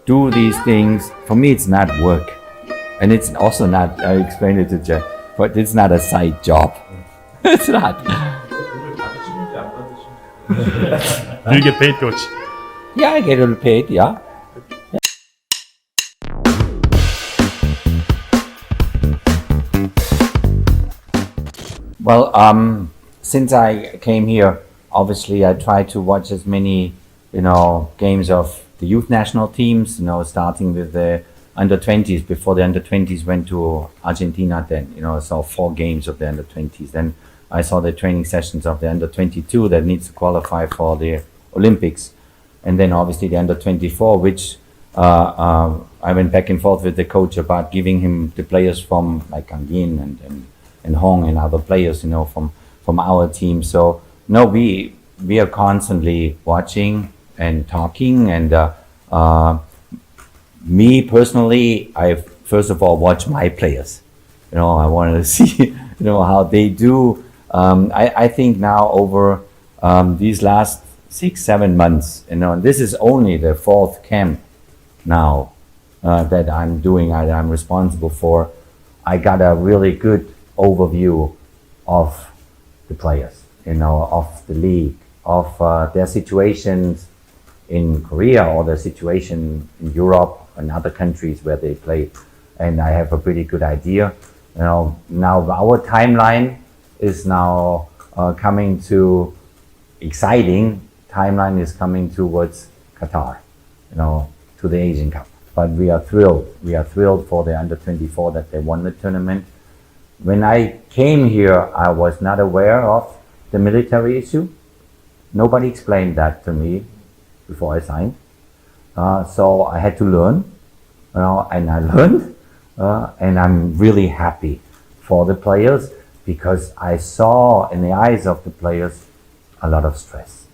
do these things. For me, it's not work. And it's also not, I explained it to Jeff, but it's not a side job. It's not. Do you get paid, coach? Yeah, I get a little paid, yeah. Well, since I came here, obviously I try to watch as many, games of the youth national teams, starting with the under-20s. Before the under-20s went to Argentina then, I saw 4 games of the under-20s. Then I saw the training sessions of the under-22 that needs to qualify for the Olympics. And then obviously the under-24, which I went back and forth with the coach about giving him the players from like Kangin and Hong and other players, from our team. So no, we are constantly watching and talking. And me personally, I first of all watch my players. I wanted to see, how they do. I think now over these last 6-7 months, and this is only the 4th camp now that I'm doing, I'm responsible for. I got a really good overview of the players, of the league, of their situations in Korea or their situation in Europe and other countries where they play. And I have a pretty good idea. Now our timeline is now coming to exciting. Timeline is coming towards Qatar, to the Asian Cup. But we are thrilled. We are thrilled for the under-24 that they won the tournament. When I came here, I was not aware of the military issue. Nobody explained that to me before I signed. So I had to learn, and I learned, and I'm really happy for the players because I saw in the eyes of the players a lot of stress.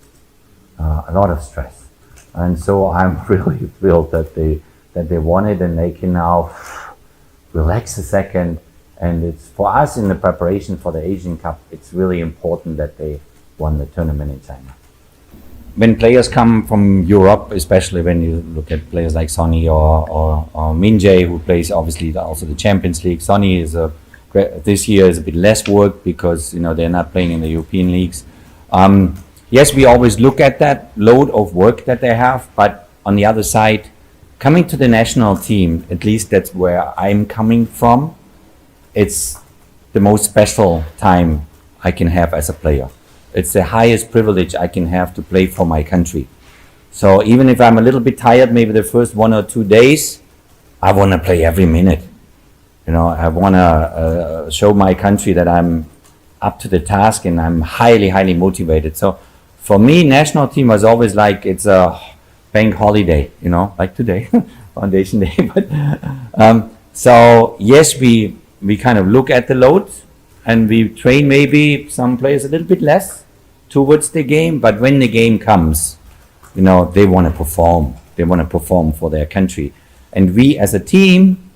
And so I'm really thrilled that they won it and they can now relax a second. And it's for us in the preparation for the Asian Cup, it's really important that they won the tournament in China. When players come from Europe, especially when you look at players like Sonny or Min Jae, who plays obviously also the Champions League. Sonny is this year is a bit less work because they're not playing in the European leagues. Yes, we always look at that load of work that they have, but on the other side, coming to the national team, at least that's where I'm coming from, it's the most special time I can have as a player. It's the highest privilege I can have to play for my country. So even if I'm a little bit tired, maybe the first 1 or 2 days, I want to play every minute. I want to show my country that I'm up to the task and I'm highly, highly motivated. So for me, national team was always like it's a bank holiday, like today, Foundation Day. But so yes, we kind of look at the load and we train maybe some players a little bit less towards the game. But when the game comes, they want to perform. They want to perform for their country. And we as a team,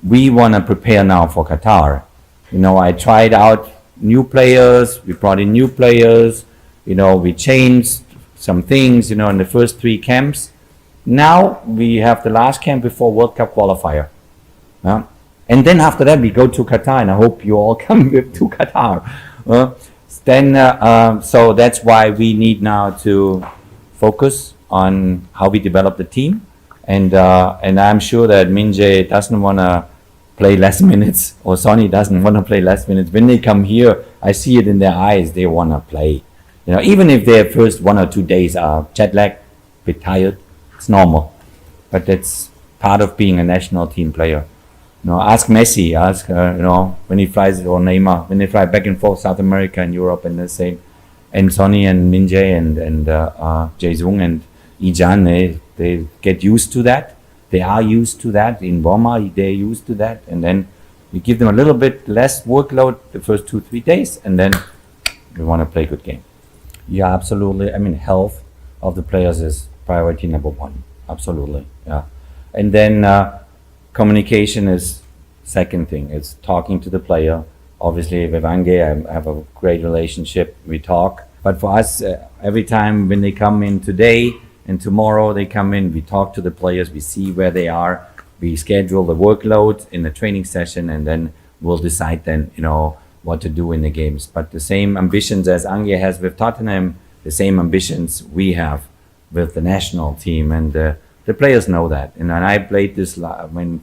we want to prepare now for Qatar. I tried out new players. We brought in new players. We changed some things, in the first 3 camps. Now we have the last camp before World Cup qualifier. And then after that, we go to Qatar, and I hope you all come to Qatar. So that's why we need now to focus on how we develop the team. And I'm sure that Min Jae doesn't want to play less minutes, or Sonny doesn't want to play less minutes. When they come here, I see it in their eyes. They want to play. Even if their first 1 or 2 days are jet lag, bit tired, it's normal. But that's part of being a national team player. Ask Messi, when he flies, or Neymar, when they fly back and forth South America and Europe and the same. And Sonny and Min Jae and Jae-sung and Ijan, they get used to that. They are used to that. In Burma, they're used to that. And then we give them a little bit less workload the first 2-3 days, and then we want to play a good game. Yeah, absolutely. Health of the players is priority number 1. Absolutely, yeah. And then communication is second thing. It's talking to the player. Obviously, with Ange, I have a great relationship. We talk. But for us, every time when they come in today, and tomorrow they come in, we talk to the players, we see where they are, we schedule the workload in the training session, and then we'll decide then, what to do in the games. But the same ambitions as Ange has with Tottenham, the same ambitions we have with the national team, and the players know that. And I played this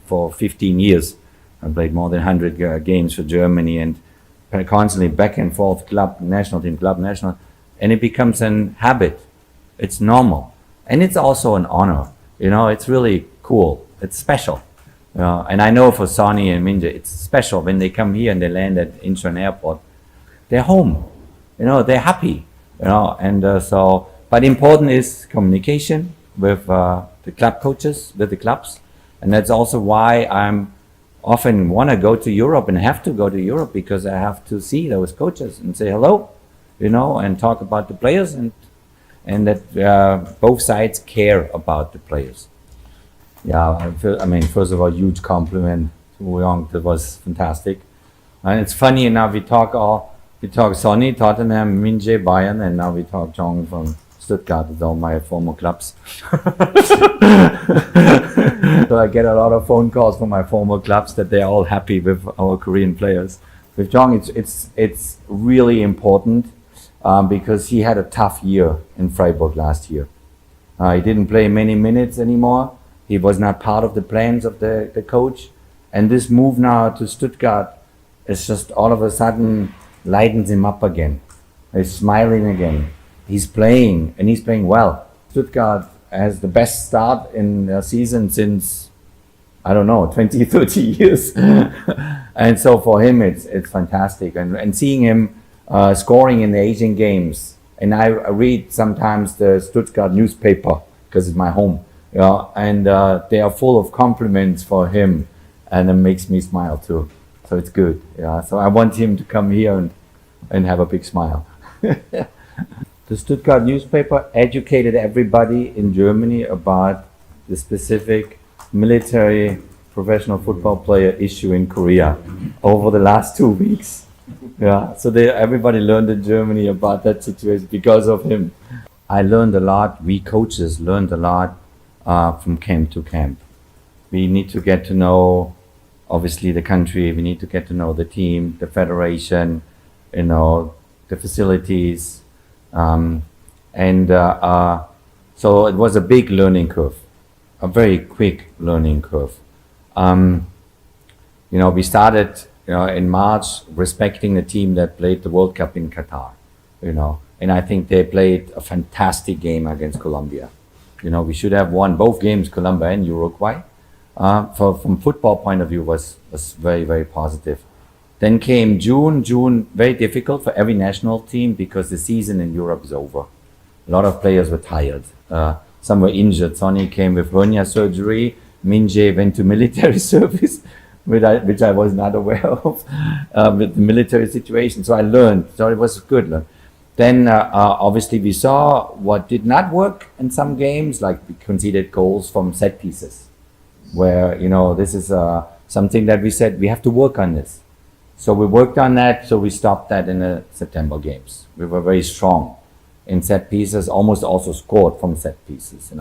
for 15 years. I played more than 100 games for Germany, and constantly back and forth, club, national team, club, national, and it becomes an habit. It's normal, and it's also an honor. It's really cool. It's special. And I know for Sonny and Minje, it's special when they come here and they land at Incheon Airport. They're home. They're happy. But important is communication with the club coaches, with the clubs, and that's also why I'm often want to go to Europe and have to go to Europe, because I have to see those coaches and say hello, and talk about the players, and that both sides care about the players. Yeah, first of all, huge compliment to Young. That was fantastic. And it's funny, now we talk Sonny, Tottenham, Minje, Bayern, and now we talk Jong from Stuttgart. It's all my former clubs. So I get a lot of phone calls from my former clubs that they're all happy with our Korean players. With Jong, it's really important because he had a tough year in Freiburg last year. He didn't play many minutes anymore. He was not part of the plans of the coach. And this move now to Stuttgart is just all of a sudden lightens him up again. He's smiling again. He's playing, and he's playing well. Stuttgart has the best start in their season since, 20, 30 years. And so for him, it's fantastic. And seeing him scoring in the Asian games, and I read sometimes the Stuttgart newspaper, because it's my home, and they are full of compliments for him, and it makes me smile too. So it's good. So I want him to come here and have a big smile. The Stuttgart newspaper educated everybody in Germany about the specific military professional football player issue in Korea over the last 2 weeks. So everybody learned in Germany about that situation because of him. I learned a lot. We coaches learned a lot from camp to camp. We need to get to know, obviously, the country. We need to get to know the team, the federation, the facilities. So it was a big learning curve, a very quick learning curve. We started, in March, respecting the team that played the World Cup in Qatar, and I think they played a fantastic game against Colombia. We should have won both games, Colombia and Uruguay. From football point of view was very, very positive. Then came June, very difficult for every national team because the season in Europe is over. A lot of players were tired. Some were injured. Sonny came with hernia surgery. Minje went to military service, which I was not aware of, with the military situation. So I learned. So it was good. Then obviously we saw what did not work in some games, like we conceded goals from set pieces, where, this is something that we said we have to work on this. So we worked on that, so we stopped that in the September games. We were very strong in set pieces, almost also scored from set pieces,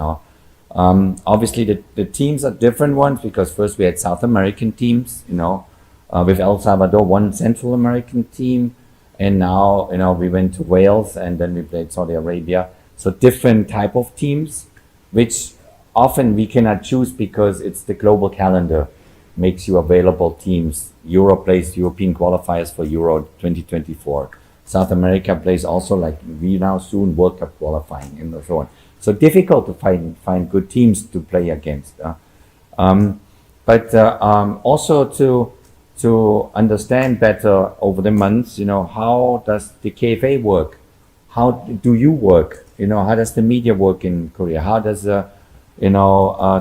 Obviously the teams are different ones, because first we had South American teams, with El Salvador, one Central American team, and now, we went to Wales, and then we played Saudi Arabia. So different type of teams, which often we cannot choose because it's the global calendar makes you available teams. Europe plays European qualifiers for Euro 2024. South America plays also, like we now soon, World Cup qualifying and so on. So difficult to find good teams to play against. But also to understand better over the months, how does the KFA work? How do you work? How does the media work in Korea? How does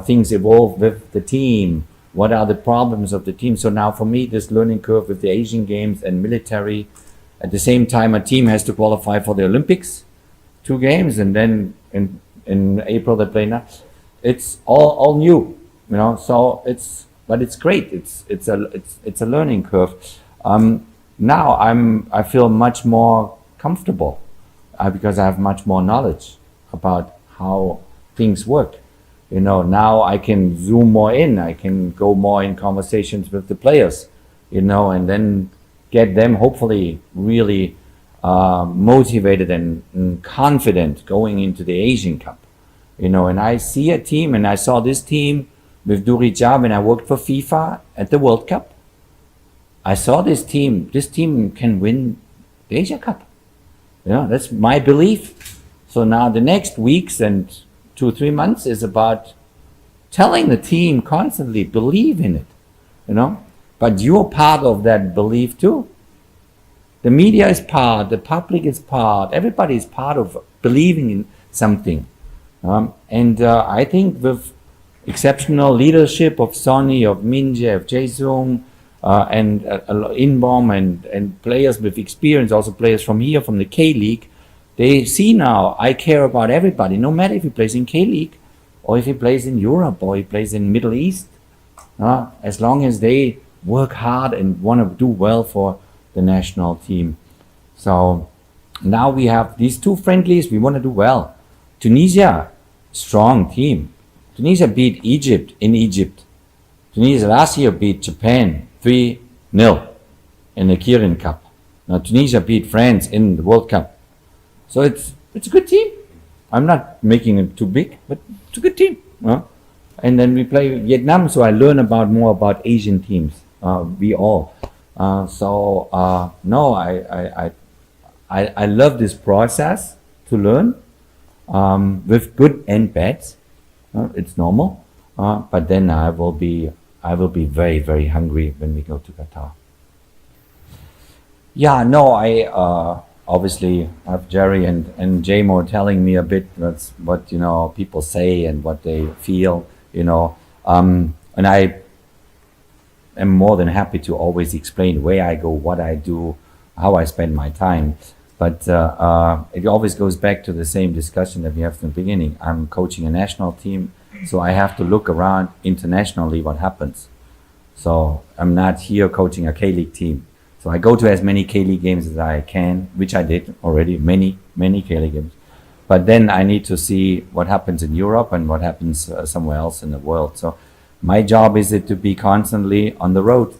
things evolve with the team? What are the problems of the team? So now for me, this learning curve with the Asian Games and military, at the same time, a team has to qualify for the Olympics, 2 games, and then in April they play now. It's all new, So but it's great. It's a learning curve. Now I feel much more comfortable because I have much more knowledge about how things work. Now I can zoom more in. I can go more in conversations with the players, and then get them hopefully really motivated and confident going into the Asian Cup. And I see a team, and I saw this team with Durija when I worked for FIFA at the World Cup. I saw this team can win the Asia Cup. That's my belief. So now the next weeks and 2-3 months is about telling the team constantly, believe in it, but you're part of that belief too. The media is part, the public is part, everybody is part of believing in something. And I think with exceptional leadership of Sonny, of Minje, of Jae-sung, and Inbom and players with experience, also players from here, from the K-League, they see now I care about everybody, no matter if he plays in K-League or if he plays in Europe or he plays in Middle East, as long as they work hard and want to do well for the national team. So now we have these 2 friendlies, we want to do well. Tunisia, strong team. Tunisia beat Egypt in Egypt. Tunisia last year beat Japan 3-0 in the Kirin Cup. Now Tunisia beat France in the World Cup. So it's a good team. I'm not making it too big, but it's a good team. And then we play Vietnam, so I learn more about Asian teams. We all. No, I love this process to learn with good and bad. It's normal. But then I will be very, very hungry when we go to Qatar. Yeah, no, I obviously have Jerry and Jamo telling me a bit what people say and what they feel, and I am more than happy to always explain where I go, what I do, how I spend my time. But it always goes back to the same discussion that we have from the beginning. I'm coaching a national team, so I have to look around internationally what happens. So I'm not here coaching a K-League team. So I go to as many K-League games as I can, which I did already, many K-League games. But then I need to see what happens in Europe and what happens somewhere else in the world. So my job is to be constantly on the road.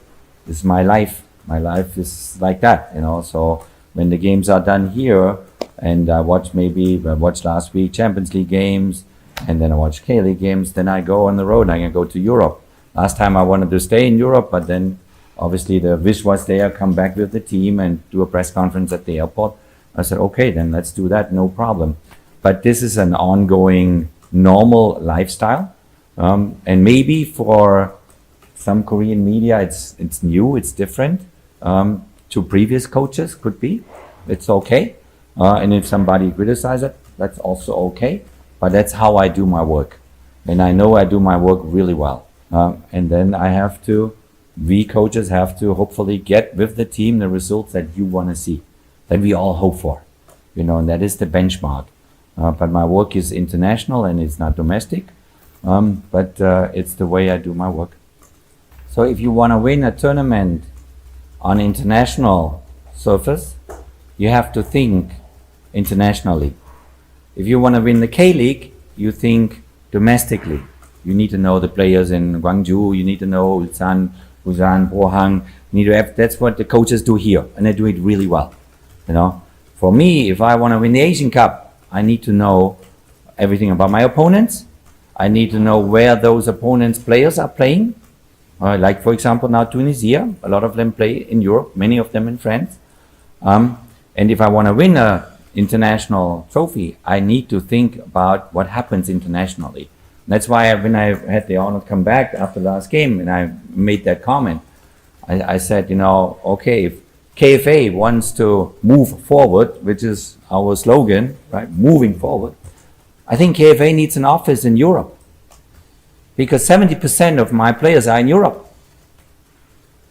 This is my life. My life is like that, So when the games are done here, and I watched last week Champions League games, and then I watch K-League games, then I go on the road. I can go to Europe. Last time I wanted to stay in Europe, but then obviously the wish was there, come back with the team and do a press conference at the airport. I said, okay, then let's do that, no problem. But this is an ongoing, normal lifestyle. And maybe for some Korean media, it's new, it's different. To previous coaches, could be. It's okay. And if somebody criticizes it, that's also okay. But that's how I do my work. And I know I do my work really well. And then we coaches have to hopefully get with the team the results that you want to see, that we all hope for, and that is the benchmark. But my work is international and it's not domestic, but it's the way I do my work. So if you want to win a tournament on international surface, you have to think internationally. If you want to win the K-League, you think domestically. You need to know the players in Gwangju, you need to know Ulsan, Busan, Pohang. That's what the coaches do here, and they do it really well. For me, if I want to win the Asian Cup, I need to know everything about my opponents. I need to know where those opponents' players are playing. Like for example, now Tunisia, a lot of them play in Europe, many of them in France. And if I want to win an international trophy, I need to think about what happens internationally. That's why when I had the honor to come back after the last game and I made that comment, I said, okay, if KFA wants to move forward, which is our slogan, right, moving forward, I think KFA needs an office in Europe because 70% of my players are in Europe.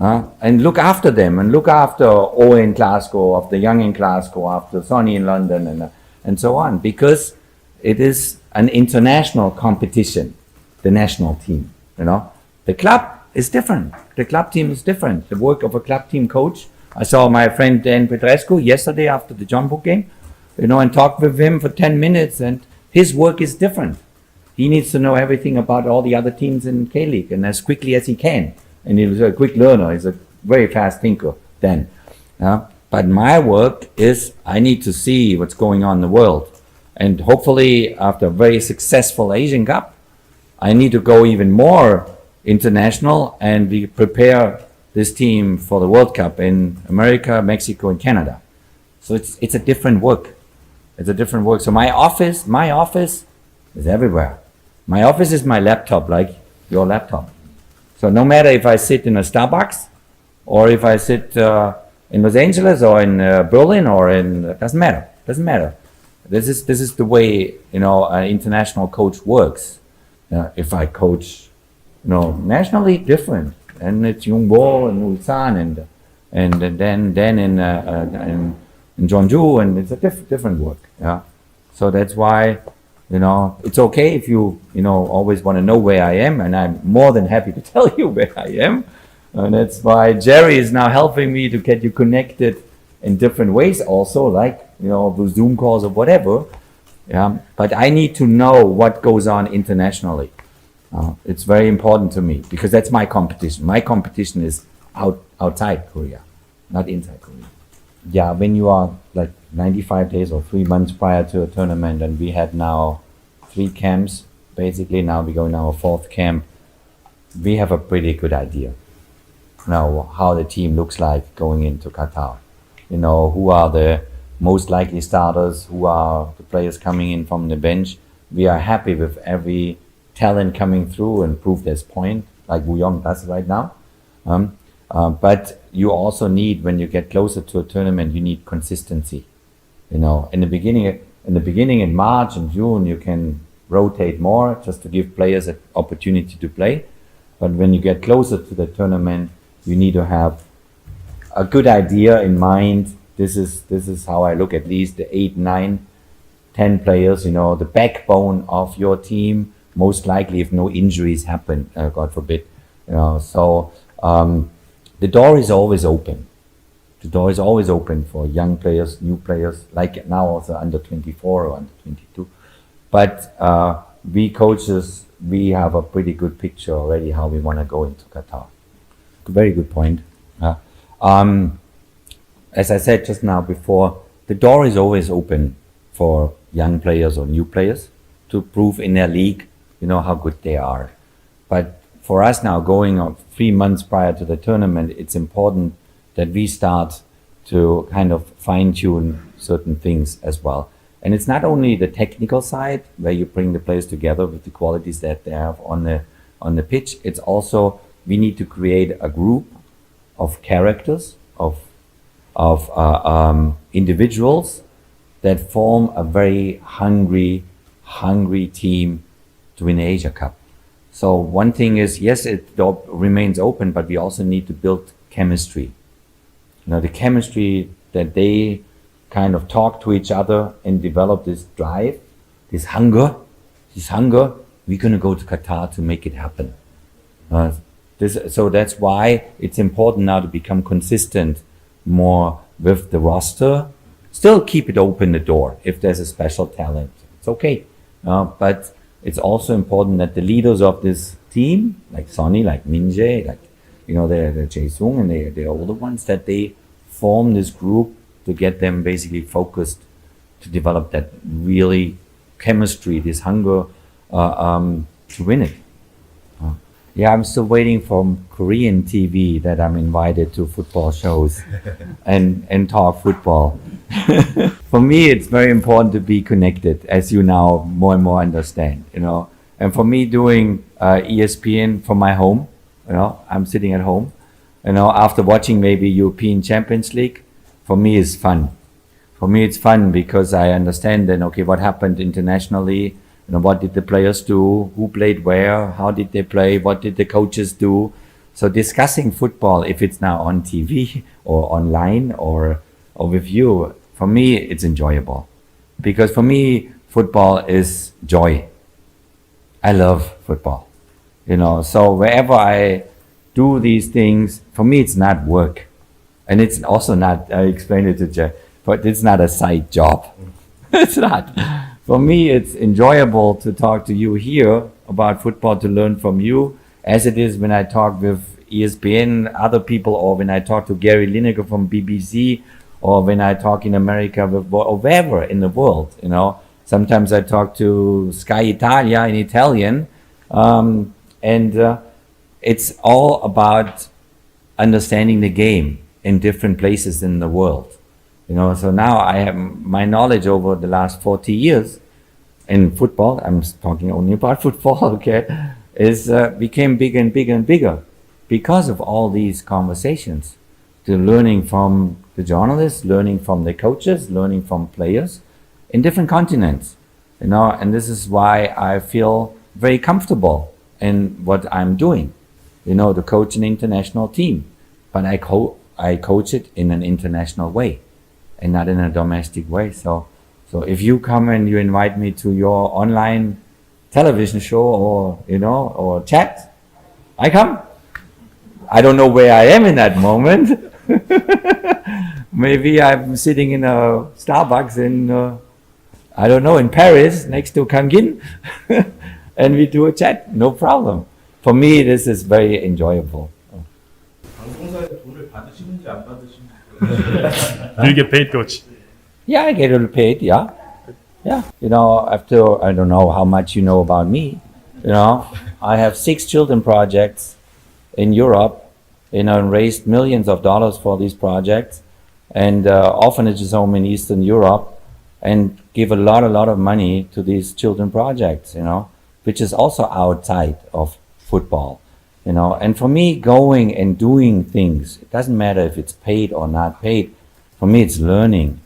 And look after them and look after Owen in Glasgow, after Young in Glasgow, after Sonny in London and so on, because it is an international competition, the national team, The club is different. The club team is different. The work of a club team coach. I saw my friend Dan Petrescu yesterday after the John Book game, and talked with him for 10 minutes, and his work is different. He needs to know everything about all the other teams in K-League and as quickly as he can. And he's a quick learner. He's a very fast thinker then. But my work is I need to see what's going on in the world. And hopefully after a very successful Asian Cup, I need to go even more international and we prepare this team for the World Cup in America, Mexico, and Canada. So it's a different work. It's a different work. So my office is everywhere. My office is my laptop, like your laptop. So no matter if I sit in a Starbucks or if I sit in Los Angeles or in Berlin or doesn't matter. This is the way, an international coach works. If I coach, nationally, different, and it's Yongbo and Ulsan and then in Jeonju, and it's a different work. Yeah, so that's why, it's okay if you always want to know where I am, and I'm more than happy to tell you where I am, and that's why Jerry is now helping me to get you connected in different ways, also like those Zoom calls or whatever. Yeah, but I need to know what goes on internationally. It's very important to me because that's my competition. My competition is outside Korea, not inside Korea. Yeah, when you are like 95 days or 3 months prior to a tournament, and we had now 3 camps, basically now we go now a 4th camp, we have a pretty good idea now how the team looks like going into Qatar. Who are the most likely starters, who are the players coming in from the bench. We are happy with every talent coming through and prove this point, like Wu Yong does right now. But you also need, when you get closer to a tournament, you need consistency. In the beginning in March and June, you can rotate more just to give players an opportunity to play. But when you get closer to the tournament, you need to have a good idea in mind. This is how I look at least the 8, 9, 10 players, the backbone of your team, most likely if no injuries happen, God forbid. So the door is always open. The door is always open for young players, new players, like now also under 24 or under 22. But we coaches, we have a pretty good picture already how we want to go into Qatar. Very good point. As I said just now before, the door is always open for young players or new players to prove in their league, how good they are. But for us now, going on 3 months prior to the tournament, it's important that we start to kind of fine-tune certain things as well. And it's not only the technical side where you bring the players together with the qualities that they have on the pitch. It's also we need to create a group of characters, of individuals that form a very hungry team to win the Asia Cup. So one thing is, yes, it remains open, but we also need to build chemistry. The chemistry that they kind of talk to each other and develop this drive, this hunger, we're going to go to Qatar to make it happen. So that's why it's important now to become consistent more with the roster. Still keep it open, the door, if there's a special talent. It's okay. But it's also important that the leaders of this team, like Sonny, like Min Jae, like, the Jae Sung and the older ones, that they form this group to get them basically focused to develop that really chemistry, this hunger to win it. Yeah, I'm still waiting for Korean TV that I'm invited to football shows and talk football. For me, it's very important to be connected, as you now more and more understand, And for me, doing ESPN from my home, I'm sitting at home, after watching maybe European Champions League, for me it's fun. For me, it's fun because I understand then, okay, what happened internationally, what did the players do, who played where, how did they play, what did the coaches do. So discussing football, if it's now on TV or online or with you, for me, it's enjoyable. Because for me, football is joy. I love football. So wherever I do these things, for me, it's not work. And it's also not, I explained it to Jeff, but it's not a side job. It's not. for me, it's enjoyable to talk to you here about football, to learn from you, as it is when I talk with ESPN, other people, or when I talk to Gary Lineker from BBC, or when I talk in America with, or wherever in the world, you know. Sometimes I talk to Sky Italia in Italian, and it's all about understanding the game in different places in the world. You know, so now I have my knowledge over the last 40 years in football, I'm talking only about football, okay, is became bigger and bigger and bigger because of all these conversations. To learning from the journalists, learning from the coaches, learning from players in different continents, you know, and this is why I feel very comfortable in what I'm doing, you know, to coach an international team, but I coach it in an international way and not in a domestic way. So if you come and you invite me to your online television show or, you know, or chat, I come. I don't know where I am in that moment. Maybe I'm sitting in a Starbucks in, I don't know, in Paris next to Kangin and we do a chat, no problem. For me, this is very enjoyable. 방송사에 돈을 받으시는지 안 받으시는지. Do you get paid, coach? Yeah, I get a little paid, yeah. Yeah, you know, after, I don't know how much you know about me, you know, I have 6 children projects in Europe, you know, and raised millions of dollars for these projects, and orphanages home in Eastern Europe, and give a lot of money to these children projects, you know, which is also outside of football, you know. And for me, going and doing things, it doesn't matter if it's paid or not paid. For me, it's learning.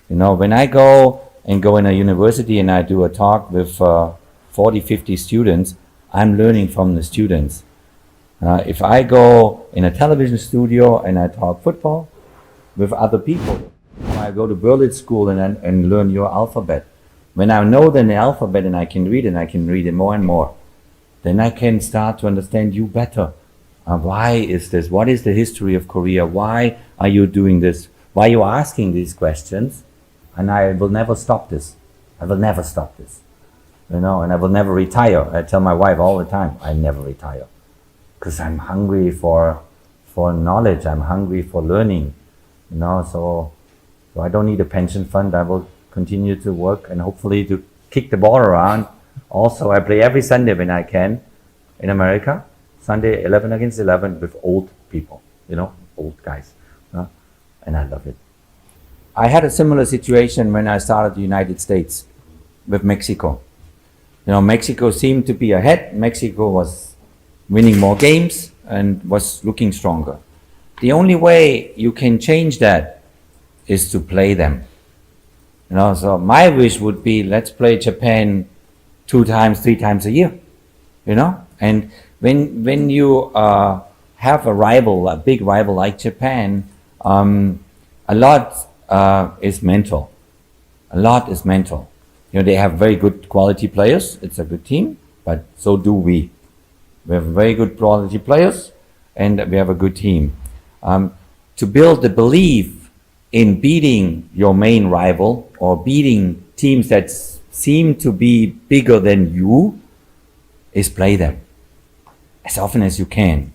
You know, when I go in a university and I do a talk with 40, 50 students, I'm learning from the students. If I go in a television studio and I talk football with other people, or I go to Berlitz school and learn your alphabet, when I know the alphabet and I can read it more and more, then I can start to understand you better. Why is this? What is the history of Korea? Why are you doing this? Why are you asking these questions? And I will never stop this. I will never stop this. You know, and I will never retire. I tell my wife all the time, I never retire. Because I'm hungry for knowledge. I'm hungry for learning. You know, so I don't need a pension fund. I will continue to work and hopefully to kick the ball around. Also, I play every Sunday when I can in America. Sunday 11 against 11 with old people, you know, old guys. And I love it. I had a similar situation when I started the United States with Mexico. You know, Mexico seemed to be ahead. Mexico was winning more games and was looking stronger. The only way you can change that is to play them. You know, so my wish would be, let's play Japan 2 times, 3 times a year. You know, and when you have a rival, a big rival like Japan, a lot is mental. A lot is mental. You know, they have very good quality players. It's a good team, but so do we. We have very good quality players, and we have a good team. To build the belief in beating your main rival or beating teams that seem to be bigger than you is play them as often as you can.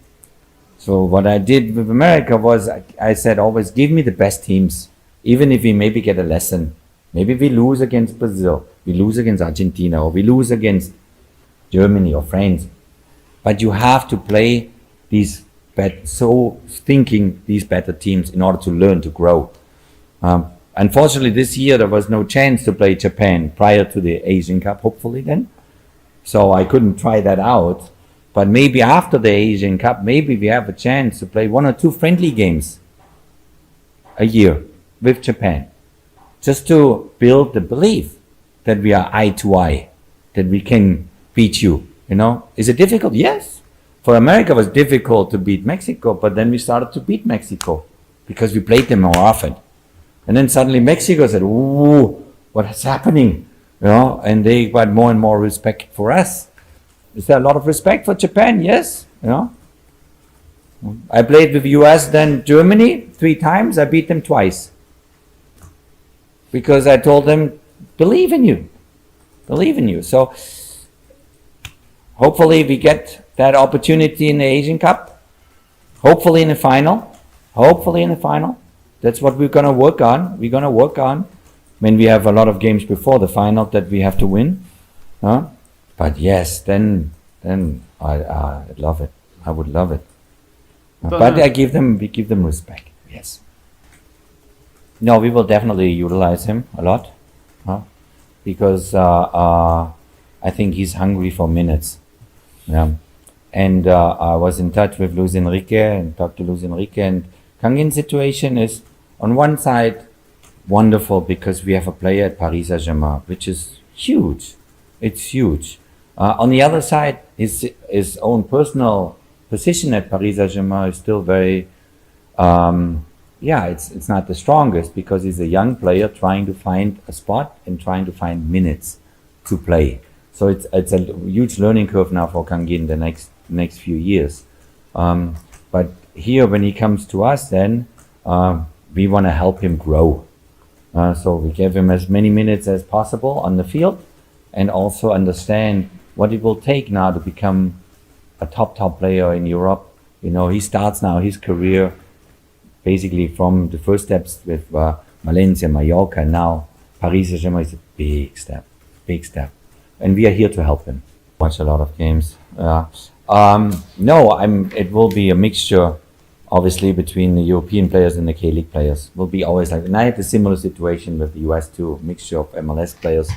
So what I did with America was I said always give me the best teams, even if we maybe get a lesson. Maybe we lose against Brazil, we lose against Argentina, or we lose against Germany or France. But you have to play these these better teams in order to learn, to grow. Unfortunately, this year there was no chance to play Japan prior to the Asian Cup, hopefully then. So I couldn't try that out. But maybe after the Asian Cup, maybe we have a chance to play 1 or 2 friendly games a year with Japan. Just to build the belief that we are eye to eye, that we can beat you, you know. Is it difficult? Yes. For America it was difficult to beat Mexico, but then we started to beat Mexico because we played them more often. And then suddenly Mexico said, ooh, what is happening? You know, and they got more and more respect for us. Is there a lot of respect for Japan? Yes. You know, I played with US, then Germany 3 times. I beat them twice. Because I told them, believe in you. believe in you. So hopefully we get that opportunity in the Asian Cup. Hopefully in the final. That's what we're going to work on. We're going to work on when we have a lot of games before the final that we have to win. But yes, then I'd love it. I would love it. But we give them respect. Yes. No, we will definitely utilize him a lot, because I think he's hungry for minutes. Yeah. And I was in touch with Luis Enrique and talked to Luis Enrique, and Kangin's situation is on one side wonderful because we have a player at Paris Saint-Germain, which is huge. It's huge. On the other side, his own personal position at Paris Saint-Germain is still very, it's not the strongest because he's a young player trying to find a spot and trying to find minutes to play. So it's a huge learning curve now for Kangin the next few years. But here, when he comes to us, then we want to help him grow. So we give him as many minutes as possible on the field, and also understand what it will take now to become a top player in Europe. You know, he starts now his career basically from the first steps with Valencia, Mallorca. Now Paris Saint-Germain is a big step, and we are here to help him. Watch a lot of games. It will be a mixture, obviously, between the European players and the K-League players. Will be always like, and I had a similar situation with the US too, mixture of MLS players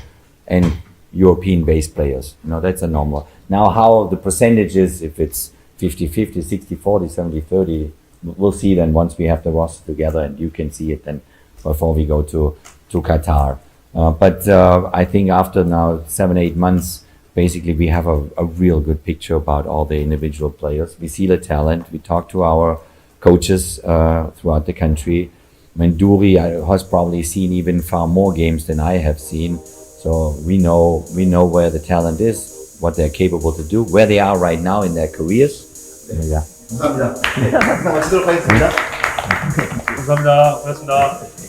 and European-based players. You know, that's a normal. Now, how the percentage is, if it's 50-50, 60-40, 70-30, we'll see then once we have the roster together, and you can see it then before we go to Qatar. But I think after now 7-8 months, basically we have a real good picture about all the individual players. We see the talent. We talk to our coaches throughout the country. Duri has probably seen even far more games than I have seen. So we know where the talent is, what they're capable to do, where they are right now in their careers. Yeah. 감사합니다. 마치도록 하겠습니다. 감사합니다. 고맙습니다.